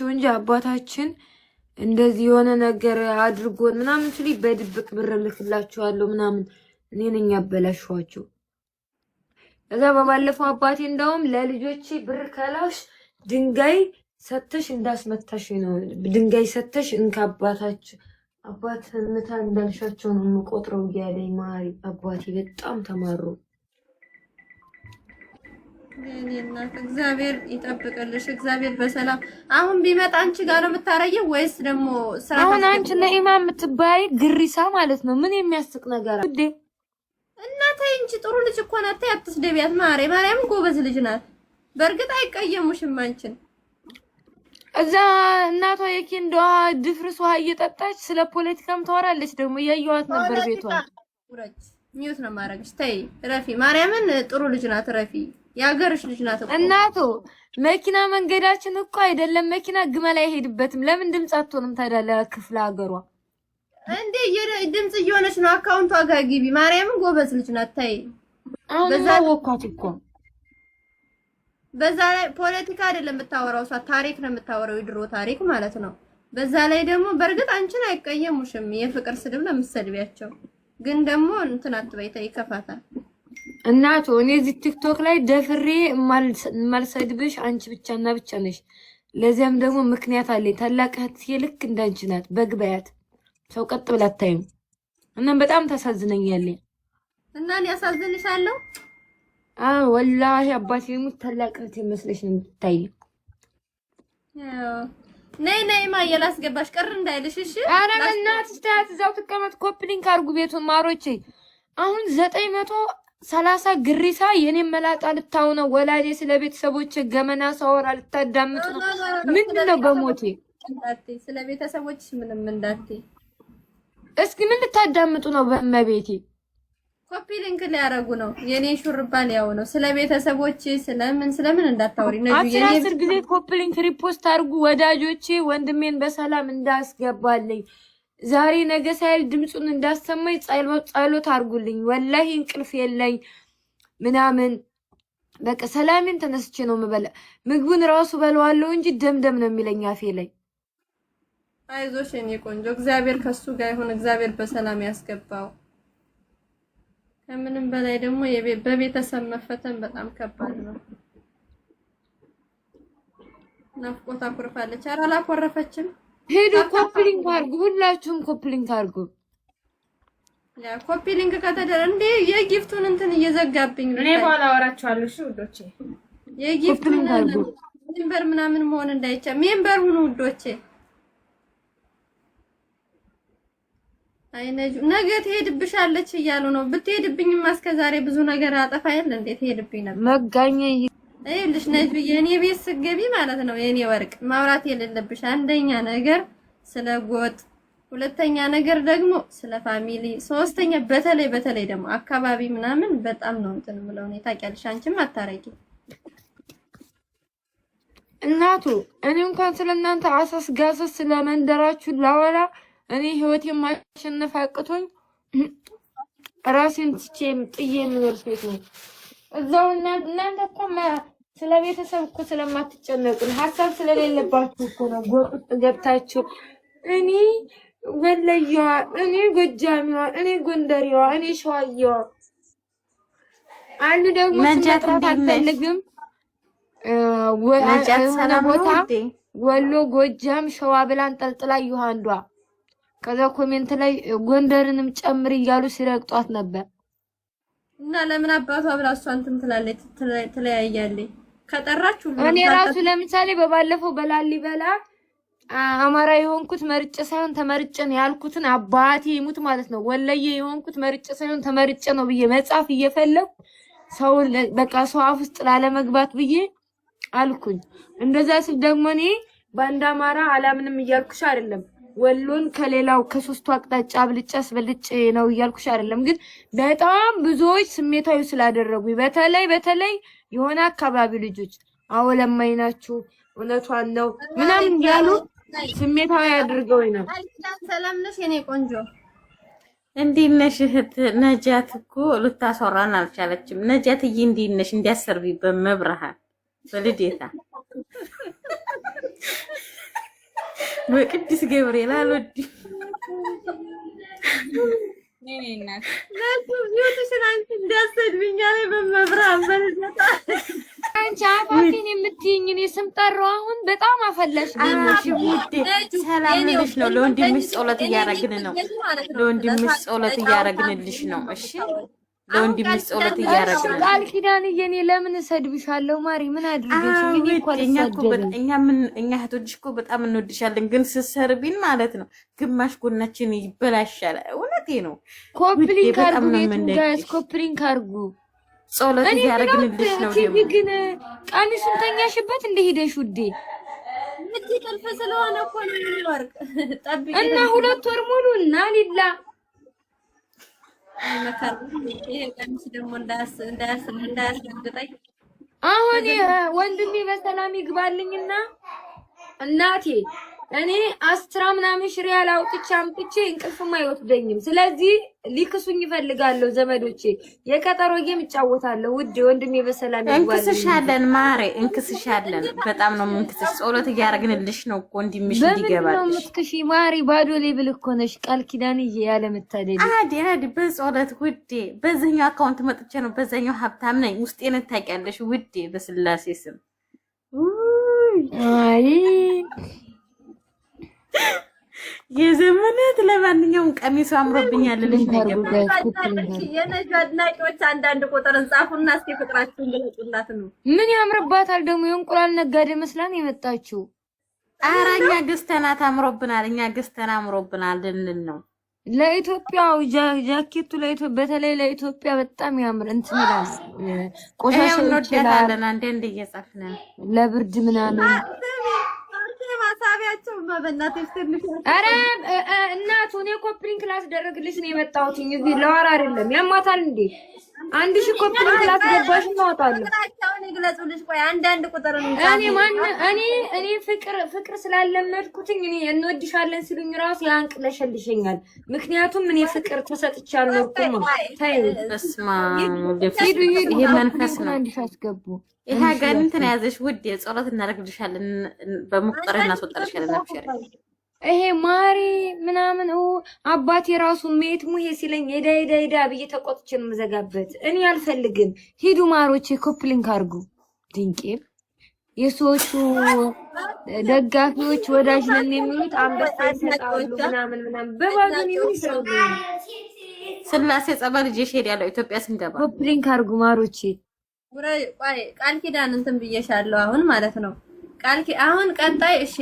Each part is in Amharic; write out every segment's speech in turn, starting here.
እንጂ አባታችን እንደዚህ የሆነ ነገር አድርጎን ምናምን ስሊ በድብቅ ብር ልክላችኋለሁ ምናምን እኔ ነኝ ያበላሽኋቸው። እዛ በባለፈው አባቴ እንደውም ለልጆቼ ብር ከላሽ ድንጋይ ሰተሽ እንዳስመታሽ ነው ድንጋይ ሰተሽ እንካባታችሁ አባት ምታ እንዳልሻቸው ነው የምቆጥረው እያለኝ ማሪ አባቴ በጣም ተማሩ። እናት እግዚአብሔር ይጠብቅልሽ። እግዚአብሔር በሰላም አሁን ቢመጣ አንቺ ጋር ነው የምታረየው ወይስ ደግሞ ስራ? አሁን አንቺ ነኢማ የምትባይ ግሪሳ ማለት ነው። ምን የሚያስቅ ነገር አለ እናቴ? እንጂ ጥሩ ልጅ እኮ ናት። አትስደቢያት ማሬ። ማርያም ጎበዝ ልጅ ናት። በእርግጥ አይቀየሙሽም አንቺን። እዛ እናቷ የኪንዷ ድፍርስ ውሃ እየጠጣች ስለ ፖለቲካም ታወራለች። ደግሞ እያየኋት ነበር ቤቷ። ሚዩት ነው ማረግሽ። ተይ ረፊ ማርያምን ጥሩ ልጅ ናት። ረፊ ያገርሽ ልጅ ናት እኮ እናቱ። መኪና መንገዳችን እኮ አይደለም መኪና ግመል አይሄድበትም። ለምን ድምጽ አትሆንም ታዲያ ለክፍለ ሀገሯ? እንዴ ድምጽ እየሆነች ነው። አካውንቷ ጋር ግቢ። ማርያምን ጎበዝ ልጅ ናት። ተይ በዛ ወካት እኮ በዛ ላይ ፖለቲካ አይደለም የምታወራው፣ እሷ ታሪክ ነው የምታወራው፣ የድሮ ታሪክ ማለት ነው። በዛ ላይ ደግሞ በእርግጥ አንቺን አይቀየሙሽም። የፍቅር ስድብ ነው የምትሰድቢያቸው፣ ግን ደግሞ እንትን አትበይ፣ ተይ ይከፋታል። እናቱ እኔ እዚህ ቲክቶክ ላይ ደፍሬ ማልሰድብሽ አንቺ ብቻና ብቻ ነሽ። ለዚያም ደግሞ ምክንያት አለኝ። ታላቅ እህቴ ልክ እንዳንቺ ናት። በግባያት ሰው ቀጥ ብላ አታይም። እናም በጣም ታሳዝነኛለች። እና እኔ ያሳዝንሻለሁ? ወላሂ አባቴ ሙት ታላቅ እህቴ መስለሽ ነው የምትታይ። ነይ ማየ ላስገባሽ ቅር እንዳይልሽ እሺ። ኧረ በእናትሽ ተያት፣ እዛው ትቀመጥ። ኮፕሊንክ አድርጉ ቤቱን ማሮቼ። አሁን 930 ግሪሳ የኔን መላጣ ልታው ነው። ወላጄ ስለ ቤተሰቦቼ ገመና ሳወራ ልታዳምጡ ነው። ምንድነው በሞቴ? ስለ ቤተሰቦችሽ ምንም እንዳትይ እስኪ። ምን ልታዳምጡ ነው በእመቤቴ? ኮፒ ሊንክ ሊያረጉ ነው። የኔ ሹርባ ሊያው ነው። ስለ ቤተሰቦቼ ስለምን እንዳታወሪ ነው። አስር ጊዜ ኮፒ ሊንክ ሪፖስት አድርጉ ወዳጆቼ። ወንድሜን በሰላም እንዳስገባልኝ ዛሬ ነገ ሳይል ድምጹን እንዳሰማኝ ጸሎት አድርጉልኝ። ወላሂ እንቅልፍ የለኝ ምናምን በቃ ሰላሜን ተነስቼ ነው የምበላ። ምግቡን ራሱ በለዋለሁ እንጂ ደምደም ነው የሚለኝ አፌ ላይ። አይዞሽ የኔ ቆንጆ፣ እግዚአብሔር ከሱ ጋር ይሁን። እግዚአብሔር በሰላም ያስገባው። ከምንም በላይ ደግሞ በቤተሰብ መፈተን በጣም ከባድ ነው። ናፍቆት አኩርፋለች። ኧረ አላኮረፈችም። ሄዱ ኮፒ ሊንክ አድርጉ፣ ሁላችሁም ኮፒ ሊንክ አድርጉ። ያ ኮፒ ሊንክ ከተደረ እንዴ የጊፍቱን እንትን እየዘጋብኝ ነው። እኔ በኋላ አወራችኋለሁ። እሺ ውዶቼ፣ የጊፍቱን ሜምበር ምናምን መሆን እንዳይቻል ሜምበር ሁኑ ውዶቼ። አይነጁ ነገ ትሄድብሻለች እያሉ ነው። ብትሄድብኝማ እስከዛሬ ብዙ ነገር አጠፋ አይደል እንዴ? ትሄድብኝ ነበር መጋኛ። ይኸውልሽ ነጁ የኔ ቤት ስገቢ ማለት ነው የኔ ወርቅ ማውራት የሌለብሽ አንደኛ ነገር ስለ ጎጥ፣ ሁለተኛ ነገር ደግሞ ስለ ፋሚሊ፣ ሶስተኛ በተለይ ደግሞ አካባቢ ምናምን በጣም ነው እንትን ምለው ነው። ታውቂያለሽ አንቺም አታረቂ እናቱ። እኔ እንኳን ስለናንተ አሳስጋሰስ ስለመንደራችሁ ላወራ እኔ ህይወቴን ማሸነፍ አቅቶኝ ራሴን ጥዬ የምኖር ሴት ነው። እዛው እናንተ እኮ ስለ ቤተሰብ እኮ ስለማትጨነቁ ሀሳብ ስለሌለባችሁ እኮ ነው ጎጥ ገብታችሁ እኔ ወለየዋ፣ እኔ ጎጃሚዋ፣ እኔ ጎንደሬዋ፣ እኔ ሸዋዬዋ አንዱ ደግሞ መጥራት አልፈልግም። ቦታ ወሎ፣ ጎጃም፣ ሸዋ ብላ አንጠልጥላ ይኋንዷ ከዛ ኮሜንት ላይ ጎንደርንም ጨምር እያሉ ሲረግጧት ነበር። እና ለምን አባቷ ብላ እሷ እንትን ትላለች ትለያያለች። ከጠራችሁ እኔ ራሱ ለምሳሌ በባለፈው በላሊበላ አማራ የሆንኩት መርጬ ሳይሆን ተመርጬ ነው ያልኩትን አባቴ ይሙት ማለት ነው። ወለየ የሆንኩት መርጬ ሳይሆን ተመርጬ ነው ብዬ መጻፍ እየፈለኩ ሰው በቃ ሰው አፍ ውስጥ ላለመግባት ብዬ አልኩኝ። እንደዛ ሲል ደግሞ እኔ ባንዳ አማራ አላምንም እያልኩሽ አይደለም። ወሎን ከሌላው ከሶስቱ አቅጣጫ አብልጬ ነው እያልኩሽ አይደለም። ግን በጣም ብዙዎች ስሜታዊ ስላደረጉኝ በተለይ የሆነ አካባቢ ልጆች አወለማይ ናችሁ እውነቷን ነው ምናምን ያሉ ስሜታዊ አድርገውኝ ነው። ሰላም ነሽ የኔ ቆንጆ? እንዴት ነሽ እህት ነጃት? እኮ ልታስወራን አልቻለችም። ነጃትዬ እንዴት ነሽ? እንዲያሰርቢ በመብረሃ በልዴታ በቅዱስ ገብርኤል አልወድም። አንቺ አፋፊን የምትይኝ እኔ ስም ጠራው። አሁን በጣም አፈላሽ። ሰላም ልሽ ነው። ለወንድምሽ ጸሎት እያረግን ነው። ለወንድምሽ ጸሎት እያረግንልሽ ነው። እሺ ለወንድምሽ ጸሎት እያረግን ነው። ቃል ኪዳንዬ እኔ ለምን እሰድብሻለሁ? ማሪ ምን አድርገሽ? እኛ እህቶችሽ እኮ በጣም እንወድሻለን፣ ግን ስትሰርቢን ማለት ነው ግማሽ ጎናችን ይበላሻል። እውነቴ ነው። ኮፕሊንግ አርጉ፣ ጋይስ ኮፕሊንግ አርጉ። ጸሎት እያረግንልሽ ነው። ደግሞ ግን ቀሚሱን ተኛሽበት እንደሄደሽ ውዴ ምትቀልፈ ስለሆነ እኮ ነው የሚወርቅ ጠብቂ እና 2 ወር ሙሉ እና ሊላ አሁን ወንድሜ በሰላም ይግባልኝና እናቴ እኔ 10 ምናምን ሪያል አውጥቼ አምጥቼ እንቅልፍም አይወስደኝም። ስለዚህ ሊክሱኝ ይፈልጋለሁ ዘመዶቼ። የቀጠሮ ጌም እጫወታለሁ። ውድ ወንድሜ በሰላም ይግባልኝ። እንክስሻለን ማሬ እንክስሻለን። በጣም ነው እንክስሽ። ጸሎት እያረግንልሽ ነው እኮ እንዲምሽ እንዲገባልሽ። በምን ነው ምትክሺ ማሪ? ባዶ ሌብል እኮ ነሽ ቃል ኪዳንዬ ያለ መታደል። አዲ በጸሎት ውዴ። በዛኛው አካውንት መጥቼ ነው በዛኛው ሀብታም ነኝ። ውስጤን ታውቂያለሽ ውዴ በስላሴ ስም። አይ የዘመናት ለማንኛውም ቀሚሱ አምሮብኛል ልልሽ ነገር የነጁ አድናቂዎች አንዳንድ ቁጥር እንጻፉና እስኪ ፍቅራችሁን ገለጹላት ነው። ምን ያምርባታል ደግሞ የእንቁላል ነጋዴ መስላን የመጣችው። ኧረ እኛ ገዝተናት አምሮብናል። እኛ ገዝተና አምሮብናል ልንል ነው። ለኢትዮጵያው ጃኬቱ በተለይ ለኢትዮጵያ በጣም ያምር እንትን ይላል። ቆሻሻ ይችላል። አንዴ እየጻፍን ለብርድ ምናምን ማሳቢያቸው በእናትሽ ትንሽ አረ እናቱ እኔ ኮፕሊንግ ክላስ ደረግልሽ ነው የመጣሁት እዚህ ለዋራ አይደለም። ያማታል እንዴ? 1000 ኮፕሊንግ ክላስ ገባሽ እናወጣለን። ፍቅራቸውን ይግለጹልሽ። ቆይ አንዳንድ ቁጥር እኔ ፍቅር ስላለመድኩትኝ እኔ እንወድሻለን ሲሉኝ ራሱ ያንቅለሽልሽኛል። ምክንያቱም እኔ ፍቅር ተሰጥቻለሁ እኮ ታዩ። በስማ ይሄ መንፈስ ነው። እንዲሻስገቡ ይሄ ጋር እንትን ያዘሽ ውድ የጸሎት እናደርግልሻለን። በመቁጠር እናስወጣልሻለን። አብሽሪ ይሄ ማሪ ምናምን አባቴ ራሱ ሜት ሙሄ ሲለኝ ሄዳ ብዬ ተቆጥቼ ነው የምዘጋበት። እኔ አልፈልግም። ሂዱ ማሮቼ ኮፕሊንግ አርጉ። ድንቄ የሰዎቹ ደጋፊዎች ወዳጅ ነን የሚሉት አንበሳ ይሰጣሉ ምናምን በባዶ ነው ይሰሩ። ስላሴ ጸበል ልጅሽ ሄዳለሁ ኢትዮጵያ ስንገባ ኮፕሊንግ አርጉ ማሮቼ። ቆይ ቃል ኪዳን እንትን ብዬሻለሁ አሁን ማለት ነው። አሁን ቀጣይ እሺ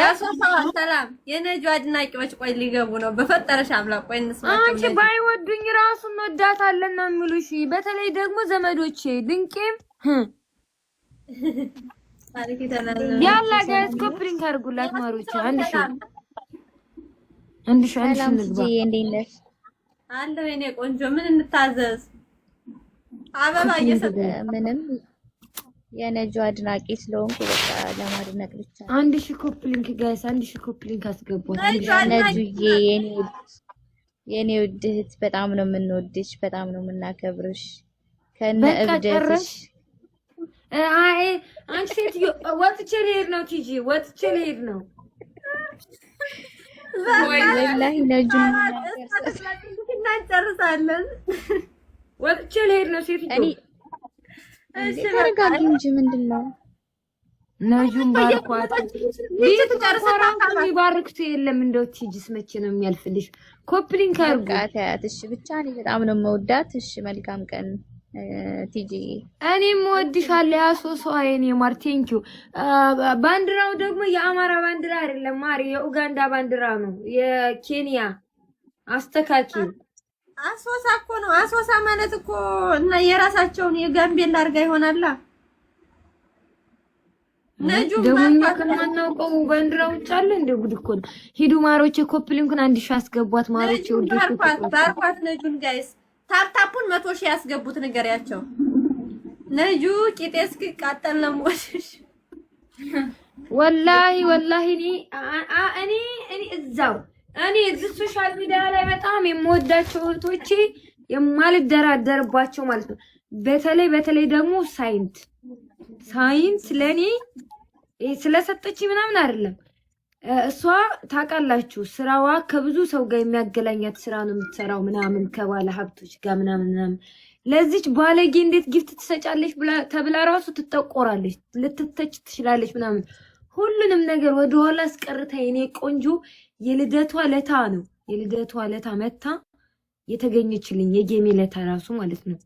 ያሶፋው ሰላም የነጁ አድናቂዎች ቆይ ሊገቡ ነው። በፈጠረሽ አምላክ ቆይ እንስማቸው። አንቺ ባይወዱኝ ራሱ እንወዳታለን ነው የሚሉሽ። በተለይ ደግሞ ዘመዶቼ ድንቄም ታሪክ ተናለ ያላ ጋይስ ኮፕሊንግ አድርጉላት ማሮቼ። አንድ ሺህ ንግባ። እንዴት ነሽ? አለው የኔ ቆንጆ ምን እንታዘዝ? አበባ እየሰጠ ምንም የነጁ አድናቂ ስለሆንኩ በቃ ለማድነቅ ብቻ። 1000 ኮፕሊንግ ጋይስ 1000 ኮፕሊንግ አስገቧት። ነጁዬ የኔ ውድ እህት በጣም ነው የምንወድሽ፣ በጣም ነው የምናከብርሽ። ከነ እብደትሽ አይ አንቺ ሴትዮ ወጥቼ ልሄድ ነው። ቲጂ ወጥቼ ልሄድ ነው። ወላሂ ነጁ እናጨርሳለን። ወጥቼ ልሄድ ነው ሴትዮ። እሺ ተረጋጊ እንጂ ምንድነው? ነጁን ባርኳት። ቤት ጨርሰናል። የሚባርክቱ የለም። እንደው ቲጂስ መቼ ነው የሚያልፍልሽ? ኮፕሊንግ አርጉ። እሺ ብቻ እኔ በጣም ነው የምወዳት። እሺ መልካም ቀን ቲጂ። እኔም እወድሻለሁ። ያሶሶ አይኔ ማር ቴንኪው። ባንዲራው ደግሞ የአማራ ባንዲራ አይደለም ማር፣ የኡጋንዳ ባንዲራ ነው። የኬንያ አስተካኪ አሶሳ እኮ ነው። አሶሳ ማለት እኮ እና የራሳቸውን የጋምቤላ አርጋ ይሆናላ። ነጁ ደሞኛ ከማናውቀው ባንዲራ ውጭ አለ እንደ ጉድ እኮ ነው። ሂዱ ማሮቼ ኮፕሊንግን 1000 አስገቧት ማሮቼ። ባርኳት ነጁን ጋይስ ታፕታፑን 100 ሺህ ያስገቡት ንገሪያቸው። ነጁ ቂጤስክ ቃጠል ነው ወሽሽ ወላሂ እኔ እዛው እኔ እዚህ ሶሻል ሚዲያ ላይ በጣም የምወዳቸው እህቶቼ የማልደራደርባቸው ማለት ነው። በተለይ ደግሞ ሳይንት ለኔ ስለሰጠች ምናምን አይደለም። እሷ ታውቃላችሁ ስራዋ ከብዙ ሰው ጋር የሚያገናኛት ስራ ነው የምትሰራው ምናምን ከባለ ሀብቶች ጋር ምናምን ለዚች ባለጌ እንዴት ጊፍት ትሰጫለች ተብላ ራሱ ትጠቆራለች ልትተች ትችላለች ምናምን ሁሉንም ነገር ወደ ኋላ አስቀርታ የኔ ቆንጆ የልደቷ ለታ ነው የልደቷ ለታ መታ የተገኘችልኝ የጌሜ ለታ ራሱ ማለት ነው